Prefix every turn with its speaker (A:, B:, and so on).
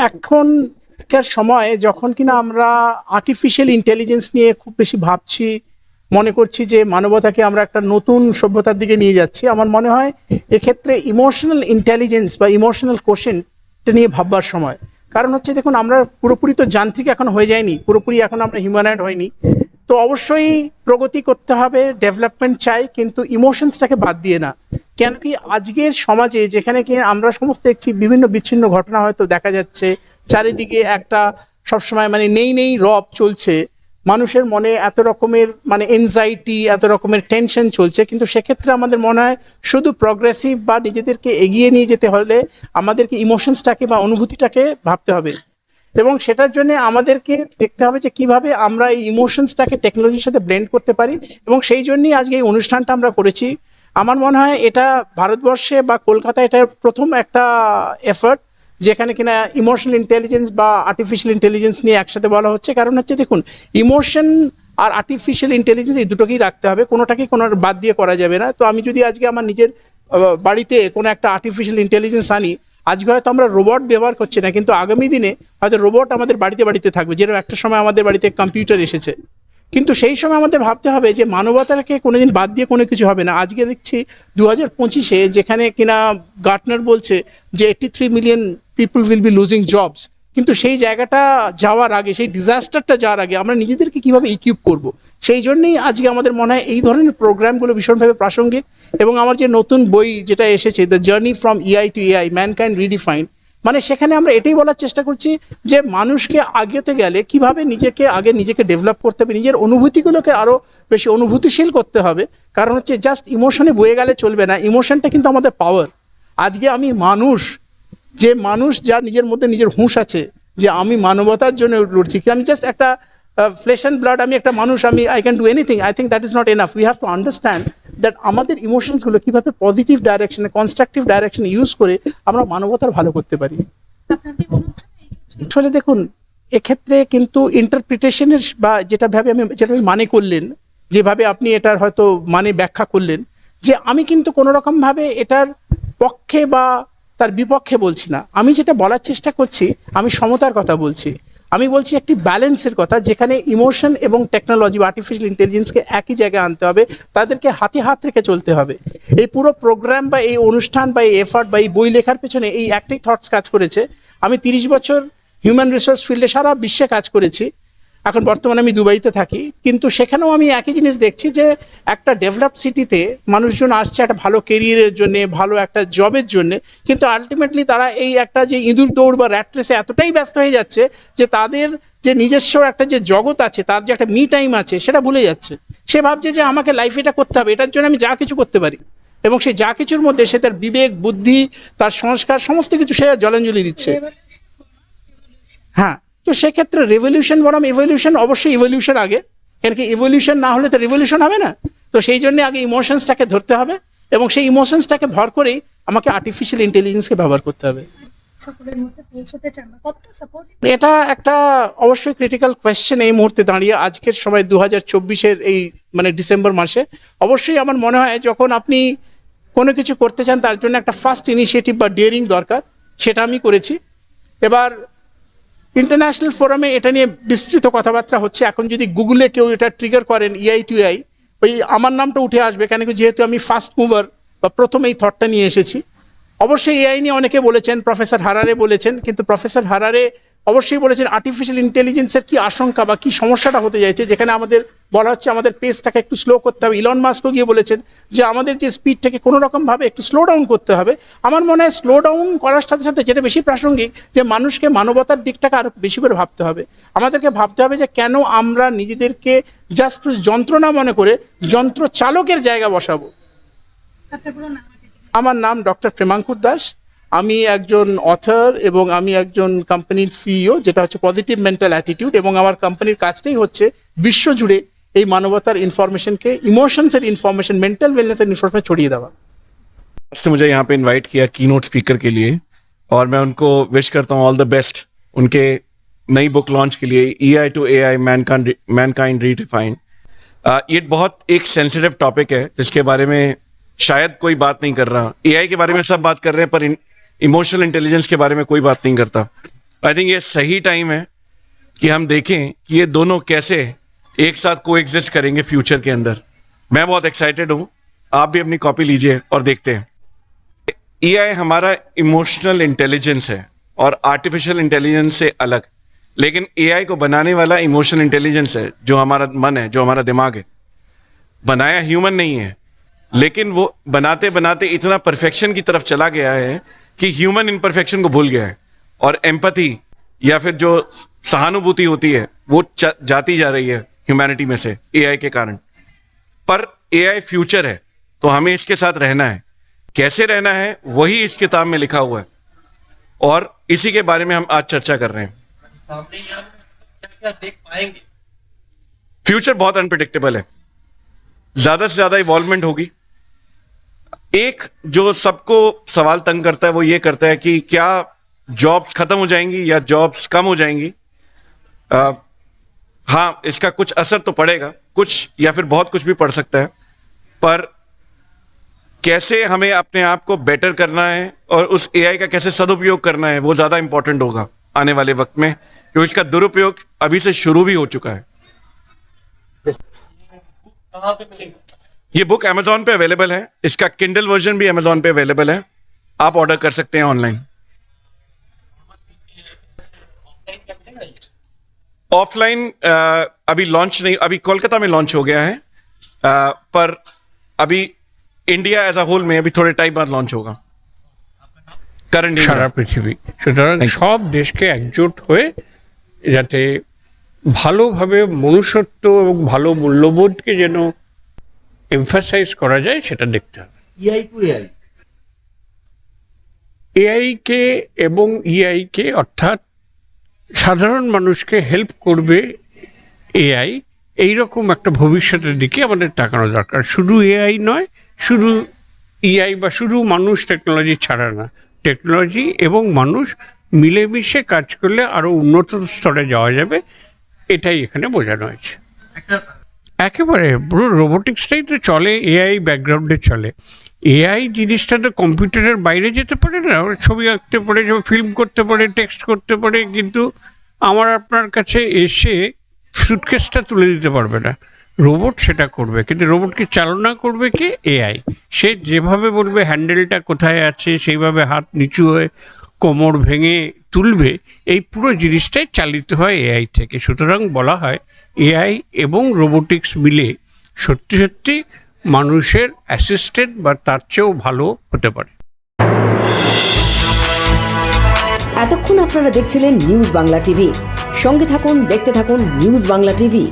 A: এখনকার সময়ে যখন কিনা আমরা আর্টিফিশিয়াল ইন্টেলিজেন্স নিয়ে খুব বেশি ভাবছি, মনে করছি যে মানবতাকে আমরা একটা নতুন সভ্যতার দিকে নিয়ে যাচ্ছি, আমার মনে হয় এক্ষেত্রে ইমোশনাল ইন্টেলিজেন্স বা ইমোশনাল কোশেন্ট নিয়ে ভাববার সময়। কারণ হচ্ছে দেখুন, আমরা পুরোপুরি তো যান্ত্রিক এখন হয়ে যায়নি, পুরোপুরি এখন আমরা হিউম্যানয়েড হয়নি। তো অবশ্যই প্রগতি করতে হবে, ডেভেলপমেন্ট চাই, কিন্তু ইমোশনসটাকে বাদ দিয়ে না। কেন কি আজকের সমাজে যেখানে কি আমরা সমস্ত দেখছি বিভিন্ন বিচ্ছিন্ন ঘটনা হয়তো দেখা যাচ্ছে, চারিদিকে একটা সবসময় মানে নেই নেই রব চলছে, মানুষের মনে এত রকমের মানে এনজাইটি, এত রকমের টেনশন চলছে, কিন্তু সেক্ষেত্রে আমাদের মনে হয় শুধু প্রগ্রেসিভ বা নিজেদেরকে এগিয়ে নিয়ে যেতে হলে আমাদেরকে ইমোশনসটাকে বা অনুভূতিটাকে ভাবতে হবে। এবং সেটার জন্য আমাদেরকে দেখতে হবে যে কিভাবে আমরা এই ইমোশনসটাকে টেকনোলজির সাথে ব্লেন্ড করতে পারি। এবং সেই জন্যই আজকে এই অনুষ্ঠানটা আমরা করেছি। আমার মনে হয় এটা ভারতবর্ষে বা কলকাতায় এটার প্রথম একটা এফার্ট যেখানে কিনা ইমোশনাল ইন্টেলিজেন্স বা আর্টিফিশিয়াল ইন্টেলিজেন্স নিয়ে একসাথে বলা হচ্ছে। কারণ হচ্ছে দেখুন, ইমোশন আর আর্টিফিশিয়াল ইন্টেলিজেন্স এই দুটোকেই রাখতে হবে, কোনোটাকেই কোনো বাদ দিয়ে করা যাবে না। তো আমি যদি আজকে আমার নিজের বাড়িতে কোনো একটা আর্টিফিশিয়াল ইন্টেলিজেন্স আনি, আজকে হয়তো আমরা রোবট ব্যবহার করছি না, কিন্তু আগামী দিনে হয়তো রোবট আমাদের বাড়িতে বাড়িতে থাকবে। যেরকম একটা সময় আমাদের বাড়িতে কম্পিউটার এসেছে, কিন্তু সেই সময় আমাদের ভাবতে হবে যে মানবতাকে কোনোদিন বাদ দিয়ে কোনো কিছু হবে না। আজকে দেখছি 2025-এ যেখানে কিনা গার্টনার বলছে যে 83 million people will be losing jobs, কিন্তু সেই জায়গাটা যাওয়ার আগে, সেই ডিজাস্টারটা যাওয়ার আগে আমরা নিজেদেরকে কিভাবে ইকুইপ করব, সেই জন্যই আজকে আমাদের মনে হয় এই ধরনের প্রোগ্রামগুলো ভীষণভাবে প্রাসঙ্গিক। এবং আমার যে নতুন বই যেটা এসেছে, the journey from EI to AI, mankind redefined, মানে সেখানে আমরা এটাই বলার চেষ্টা করছি যে মানুষকে আগেতে গেলে কিভাবে নিজেকে ডেভেলপ করতে হবে, নিজের অনুভূতিগুলোকে আরো বেশি অনুভূতিশীল করতে হবে। কারণ হচ্ছে জাস্ট ইমোশনে বয়ে গেলে চলবে না, ইমোশনটা কিন্তু আমাদের পাওয়ার। আজকে আমি মানুষ, যে মানুষ যার নিজের মধ্যে নিজের হুঁশ আছে যে আমি মানবতার জন্য লড়ছি, কি আমি জাস্ট একটা ফ্লেশ অ্যান্ড ব্লাড, আমি একটা মানুষ, আমি I can do anything, I think that is not enough. We have to understand that আমাদের ইমোশনসগুলো কিভাবে পজিটিভ ডাইরেকশনে, কনস্ট্রাকটিভ ডাইরেকশনে ইউজ করে আমরা মানবতার ভালো করতে পারি। আসলে দেখুন, এক্ষেত্রে কিন্তু ইন্টারপ্রিটেশনের বা যেটা আমি মানে করলেন, যেভাবে আপনি এটার হয়তো মানে ব্যাখ্যা করলেন, যে আমি কিন্তু কোনো রকম ভাবে এটার পক্ষে বা তার বিপক্ষে বলছি না। আমি যেটা বলার চেষ্টা করছি, আমি সমতার কথা বলছি। আমি বলছি একটি ব্যালেন্সের কথা, যেখানে ইমোশন এবং টেকনোলজি বা আর্টিফিশিয়াল ইন্টেলিজেন্সকে একই জায়গায় আনতে হবে, তাদেরকে হাতে হাত রেখে চলতে হবে। এই পুরো প্রোগ্রাম বা এই অনুষ্ঠান বা এই এফার্ট বা এই বই লেখার পেছনে এই একটাই থটস কাজ করেছে। আমি 30 বছর হিউম্যান রিসোর্স ফিল্ডে সারা বিশ্বে কাজ করেছি। এখন বর্তমানে আমি দুবাইতে থাকি, কিন্তু সেখানেও আমি একই জিনিস দেখছি যে একটা ডেভেলপড সিটিতে মানুষজন আসছে একটা ভালো কেরিয়ারের জন্য, ভালো একটা জবের জন্য, কিন্তু আলটিমেটলি তারা এই একটা যে ইঁদুর দৌড় বা র্যাট রেসে এতটাই ব্যস্ত হয়ে যাচ্ছে যে তাদের যে নিজস্ব একটা যে জগৎ আছে, তার যে একটা মি টাইম আছে, সেটা ভুলে যাচ্ছে। সে ভাবছে যে আমাকে লাইফ এটা করতে হবে, এটার জন্য আমি যা কিছু করতে পারি, এবং সেই যা কিছুর মধ্যে সে তার বিবেক, বুদ্ধি, তার সংস্কার সমস্ত কিছু সে জলাঞ্জলি দিচ্ছে। হ্যাঁ, তো সেক্ষেত্রে রেভলিউশন বনাম ইভলিউশন, অবশ্যই ইভলিউশন আগে, কেন কি ইভলিউশন না হলে তো রেভলিউশন হবে না। তো সেই জন্য আগে ইমোশনসটাকে ধরতে হবে, এবং সেই ইমোশনসটাকে ভর করেই আমাকে আর্টিফিশিয়াল ইন্টেলিজেন্সকে ব্যবহার করতে হবে। এটা একটা অবশ্যই ক্রিটিক্যাল কোয়েশ্চেন এই মুহূর্তে দাঁড়িয়ে, আজকের সময় 2024-এর এই মানে ডিসেম্বর মাসে। অবশ্যই আমার মনে হয় যখন আপনি কোনো কিছু করতে চান, তার জন্য একটা ফার্স্ট ইনিশিয়েটিভ বা ডেয়ারিং দরকার, সেটা আমি করেছি। এবার ইন্টারন্যাশনাল ফোরামে এটা নিয়ে বিস্তৃত কথাবার্তা হচ্ছে। এখন যদি গুগলে কেউ এটা ট্রিগার করেন ইআই টু এআই, ওই আমার নামটা উঠে আসবে, কেন কি যেহেতু আমি ফার্স্ট মুভার বা প্রথম এই থটটা নিয়ে এসেছি। অবশ্যই এআই নিয়ে অনেকে বলেছেন, প্রফেসর হারারে বলেছেন, কিন্তু প্রফেসর হারারে অবশ্যই বলেছেন আর্টিফিশিয়াল ইন্টেলিজেন্সের কি আশঙ্কা বা কি সমস্যাটা হতে যাচ্ছে, যেখানে আমাদের বলা হচ্ছে আমাদের পেসটাকে একটু স্লো করতে হবে। ইলন মাস্কও গিয়ে বলেছেন যে আমাদের যে স্পিডটাকে কোনো রকমভাবে একটু স্লো ডাউন করতে হবে। আমার মনে হয় স্লো ডাউন করার সাথে সাথে যেটা বেশি প্রাসঙ্গিক, যে মানুষকে মানবতার দিকটাকে আরো বেশি করে ভাবতে হবে। আমাদেরকে ভাবতে হবে যে কেন আমরা নিজেদেরকে জাস্ট যন্ত্রণা মনে করে যন্ত্র চালকের জায়গা বসাবো। আমার নাম ডক্টর প্রেমাঙ্কুর দাস। আমি একজন অথর এবং আমি একজন কোম্পানির সিইও, যেটা হচ্ছে পজিটিভ মেন্টাল অ্যাটিটিউড, এবং আমার কোম্পানির কাজটাই হচ্ছে বিশ্বজুড়ে এই মানবতার ইনফরমেশনকে, ইমোশনসের ইনফরমেশন, মেন্টাল ওয়েলনেসের ইনফরমেশন ছড়িয়ে দেওয়া।
B: से मुझे यहाँ पे इनवाइट किया कीनोट स्पीकर के लिए, और मैं उनको विश करता हूँ ऑल द बेस्ट उनके नई बुक लॉन्च के लिए, EI to AI mankind redefined. ये बहुत एक सेंसिटिव टॉपिक है जिसके बारे में शायद कोई बात नहीं कर रहा। AI के बारे में सब बात कर रहे हैं, पर इमोशनल इंटेलिजेंस के बारे में कोई बात नहीं करता। आई थिंक ये सही टाइम है कि हम देखें कि ये दोनों कैसे एक साथ कोएग्जिस्ट करेंगे फ्यूचर के अंदर. मैं बहुत एक्साइटेड हूं. आप भी अपनी कॉपी लीजिए और देखते हैं. एआई हमारा इमोशनल इंटेलिजेंस है और आर्टिफिशियल इंटेलिजेंस से अलग. लेकिन एआई को बनाने वाला इमोशनल इंटेलिजेंस है, जो हमारा मन है, जो हमारा दिमाग है. बनाया ह्यूमन नहीं है, लेकिन वो बनाते बनाते इतना परफेक्शन की तरफ चला गया है कि ह्यूमन इम्परफेक्शन को भूल गया है. और एम्पैथी या फिर जो सहानुभूति होती है वो जाती जा रही है ह्यूमैनिटी में से एआई के कारण. पर एआई फ्यूचर है, तो हमें इसके साथ रहना है. कैसे रहना है वही इस किताब में लिखा हुआ है और इसी के बारे में हम आज चर्चा कर रहे हैं. फ्यूचर बहुत अनप्रिडिक्टेबल है. ज्यादा से ज्यादा इवॉल्वमेंट होगी. एक जो सबको सवाल तंग करता है वो ये करता है कि क्या जॉब्स खत्म हो जाएंगी या जॉब्स कम हो जाएंगी. हाँ, इसका कुछ असर तो पड़ेगा, कुछ या फिर बहुत कुछ भी पड़ सकता है. पर कैसे हमें अपने आप को बेटर करना है और उस एआई का कैसे सदुपयोग करना है वो ज्यादा इंपॉर्टेंट होगा आने वाले वक्त में, क्योंकि इसका दुरुपयोग अभी से शुरू भी हो चुका है. ये बुक Amazon पे अवेलेबल है. इसका किंडल वर्जन भी Amazon पे अवेलेबल है. आप ऑर्डर कर सकते हैं ऑनलाइन. ऑफलाइन अभी लॉन्च नहीं, अभी कोलकाता में लॉन्च हो गया है. पर अभी इंडिया एज अ होल में अभी थोड़े टाइम बाद लॉन्च होगा. करंट
C: সারা পৃথিবী সুতরাং সব দেশকে একজোট হয়ে যাতে ভালোভাবে মনুষ্যত্ব এবং ভালো মূল্যবোধকে যেন এমফাসাইজ করা যায় সেটা দেখতে হবে. এআইকে এবং ইআইকে অর্থাৎ সাধারণ মানুষকে হেল্প করবে এআই, এইরকম একটা ভবিষ্যতের দিকে আমাদের তাকানো দরকার. শুধু এআই নয়, শুধু ইআই বা শুধু মানুষ টেকনোলজি ছাড়া না, টেকনোলজি এবং মানুষ মিলেমিশে কাজ করলে আরো উন্নত স্তরে যাওয়া যাবে, এটাই এখানে বোঝানো হয়েছে. একেবারে পুরো রোবোটিক্সটাই তো চলে এআই ব্যাকগ্রাউন্ডে চলে. এআই জিনিসটা তো কম্পিউটারের বাইরে যেতে পারে না. ওরা ছবি আঁকতে পারে, ফিল্ম করতে পারে, টেক্সট করতে পারে, কিন্তু আমার আপনার কাছে এসে সুটকেসটা তুলে দিতে পারবে না. রোবট সেটা করবে, কিন্তু রোবটকে চালনা করবে কে? এআই. সে যেভাবে বলবে হ্যান্ডেলটা কোথায় আছে সেইভাবে হাত নিচু হয়ে কোমর ভেঙে তুলবে, এই পুরো জিনিসটাই চালিত হয় এআই থেকে. সুতরাং বলা হয় এআই এবং রোবোটিক্স মিলে সত্যি সত্যি মানুষের অ্যাসিস্ট্যান্ট বা তার চেয়েও ভালো হতে পারে.
D: এতক্ষণ আপনারা দেখছিলেন নিউজ বাংলা টিভি. সঙ্গে থাকুন, দেখতে থাকুন নিউজ বাংলা টিভি.